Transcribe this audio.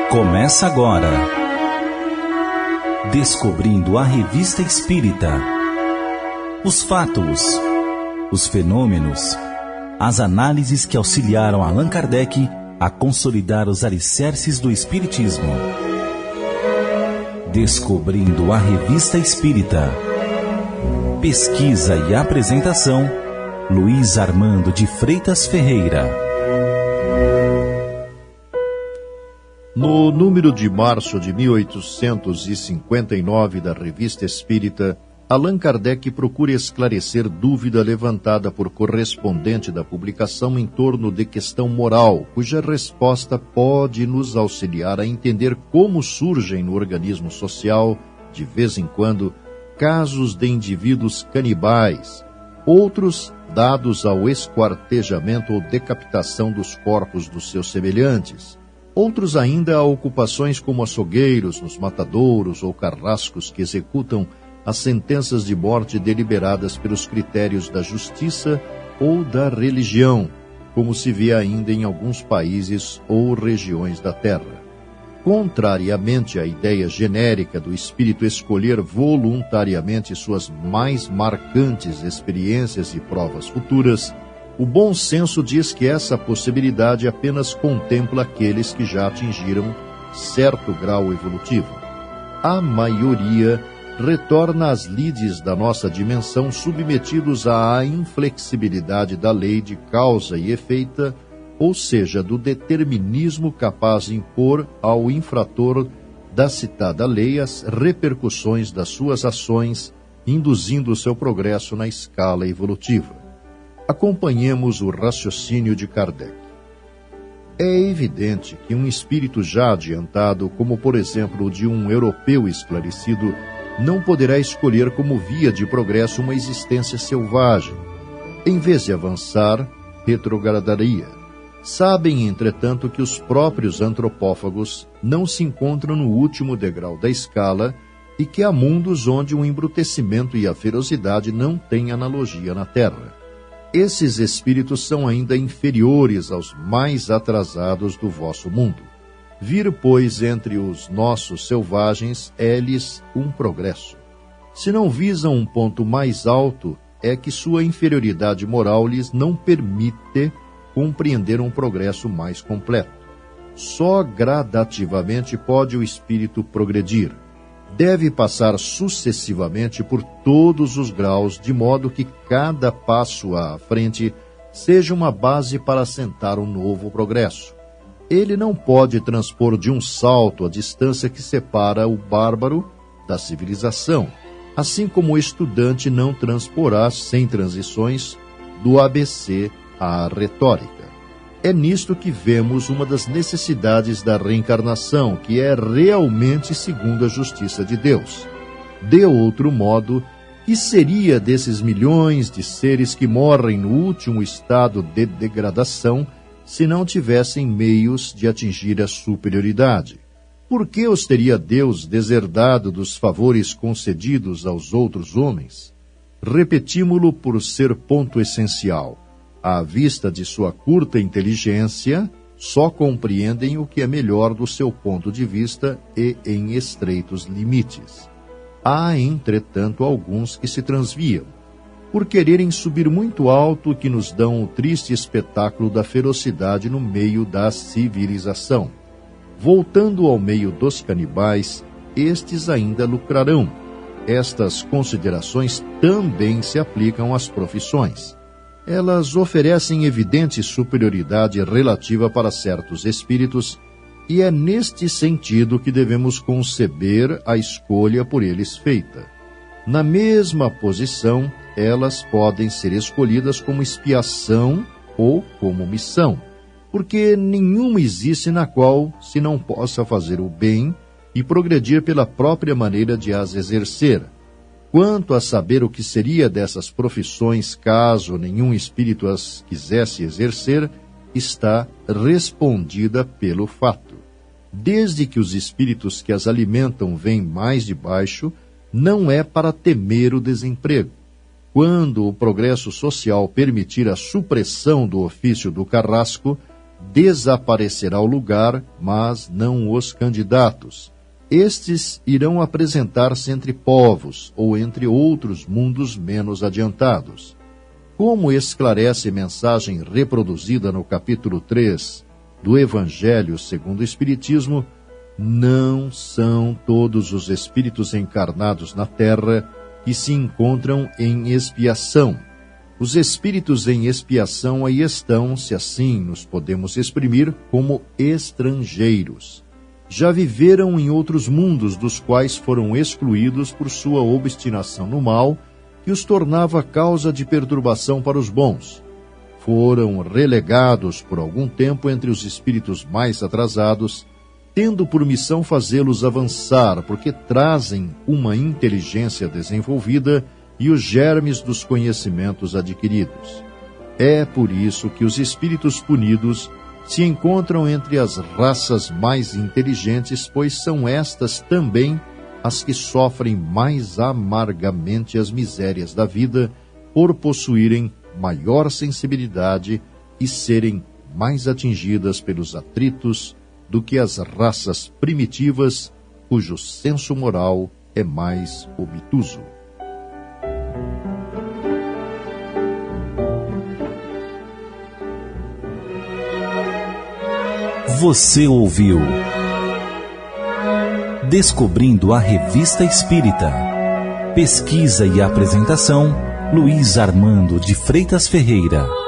Começa agora, Descobrindo a Revista Espírita. Os fatos, os fenômenos, as análises que auxiliaram Allan Kardec a consolidar os alicerces do Espiritismo. Descobrindo a Revista Espírita. Pesquisa e apresentação, Luiz Armando de Freitas Ferreira. No número de março de 1859 da Revista Espírita, Allan Kardec procura esclarecer dúvida levantada por correspondente da publicação em torno de questão moral, cuja resposta pode nos auxiliar a entender como surgem no organismo social, de vez em quando, casos de indivíduos canibais, outros dados ao esquartejamento ou decapitação dos corpos dos seus semelhantes, outros ainda a ocupações como açougueiros nos matadouros ou carrascos que executam as sentenças de morte deliberadas pelos critérios da justiça ou da religião, como se vê ainda em alguns países ou regiões da Terra. Contrariamente à ideia genérica do espírito escolher voluntariamente suas mais marcantes experiências e provas futuras, o bom senso diz que essa possibilidade apenas contempla aqueles que já atingiram certo grau evolutivo. A maioria retorna às lides da nossa dimensão submetidos à inflexibilidade da lei de causa e efeito, ou seja, do determinismo capaz de impor ao infrator da citada lei as repercussões das suas ações, induzindo o seu progresso na escala evolutiva. Acompanhemos o raciocínio de Kardec. É evidente que um espírito já adiantado, como por exemplo o de um europeu esclarecido, não poderá escolher como via de progresso uma existência selvagem. Em vez de avançar, retrogradaria. Sabem, entretanto, que os próprios antropófagos não se encontram no último degrau da escala e que há mundos onde o embrutecimento e a ferocidade não têm analogia na Terra. Esses espíritos são ainda inferiores aos mais atrasados do vosso mundo. Vir, pois, entre os nossos selvagens é-lhes um progresso. Se não visam um ponto mais alto, é que sua inferioridade moral lhes não permite compreender um progresso mais completo. Só gradativamente pode o espírito progredir. Deve passar sucessivamente por todos os graus, de modo que cada passo à frente seja uma base para assentar um novo progresso. Ele não pode transpor de um salto a distância que separa o bárbaro da civilização, assim como o estudante não transporá, sem transições, do ABC à retórica. É nisto que vemos uma das necessidades da reencarnação, que é realmente segundo a justiça de Deus. De outro modo, que seria desses milhões de seres que morrem no último estado de degradação se não tivessem meios de atingir a superioridade? Por que os teria Deus deserdado dos favores concedidos aos outros homens? Repetímo-lo por ser ponto essencial. À vista de sua curta inteligência, só compreendem o que é melhor do seu ponto de vista e em estreitos limites. Há, entretanto, alguns que se transviam, por quererem subir muito alto, que nos dão o triste espetáculo da ferocidade no meio da civilização. Voltando ao meio dos canibais, estes ainda lucrarão. Estas considerações também se aplicam às profissões. Elas oferecem evidente superioridade relativa para certos espíritos, e é neste sentido que devemos conceber a escolha por eles feita. Na mesma posição, elas podem ser escolhidas como expiação ou como missão, porque nenhuma existe na qual se não possa fazer o bem e progredir pela própria maneira de as exercer. Quanto a saber o que seria dessas profissões caso nenhum espírito as quisesse exercer, está respondida pelo fato. Desde que os espíritos que as alimentam vêm mais de baixo, não é para temer o desemprego. Quando o progresso social permitir a supressão do ofício do carrasco, desaparecerá o lugar, mas não os candidatos. Estes irão apresentar-se entre povos ou entre outros mundos menos adiantados. Como esclarece mensagem reproduzida no capítulo 3 do Evangelho segundo o Espiritismo, não são todos os espíritos encarnados na Terra que se encontram em expiação. Os espíritos em expiação aí estão, se assim nos podemos exprimir, como estrangeiros. Já viveram em outros mundos dos quais foram excluídos por sua obstinação no mal, que os tornava causa de perturbação para os bons. Foram relegados por algum tempo entre os espíritos mais atrasados, tendo por missão fazê-los avançar, porque trazem uma inteligência desenvolvida e os germes dos conhecimentos adquiridos. É por isso que os espíritos punidos se encontram entre as raças mais inteligentes, pois são estas também as que sofrem mais amargamente as misérias da vida por possuírem maior sensibilidade e serem mais atingidas pelos atritos do que as raças primitivas, cujo senso moral é mais obtuso. Você ouviu Descobrindo a Revista Espírita. Pesquisa e apresentação, Luiz Armando de Freitas Ferreira.